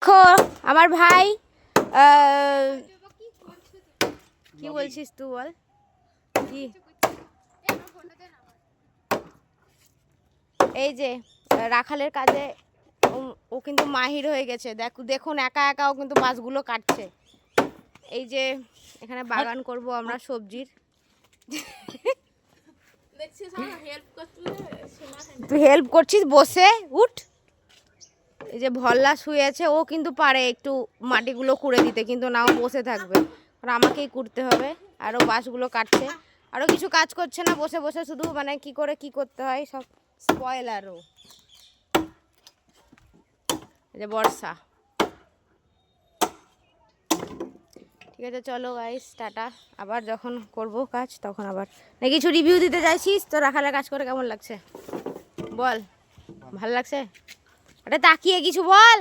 দেখো আমার ভাই কি বলছিস তুই বল কি এই যে রাখালের কাজে ও কিন্তু মাহির হয়ে গেছে। দেখুন একা একাও কিন্তু মাছগুলো কাটছে। এই যে এখানে বাগান করব আমরা সবজির। তুই হেল্প করছিস বসে উঠ। এই যে ভল্লা শুয়ে আছে, ও কিন্তু পারে একটু মাটিগুলো কুড়ে দিতে, কিন্তু নাও বসে থাকবে, আর আমাকেই কুড়তে হবে। আরও বাঁশগুলো কাটছে, আরও কিছু কাজ করছে না, বসে বসে শুধু মানে কি করে কি করতে হয় সব স্পয়লারও। এই যে বর্ষা। ঠিক আছে চলো গাইস টাটা, আবার যখন করব কাজ তখন আবার। না কিছু রিভিউ দিতে চাইছিস তো? রাখালের কাজ করে কেমন লাগছে বল? ভাল লাগছে? আরে তাকিয়ে কিছু বল।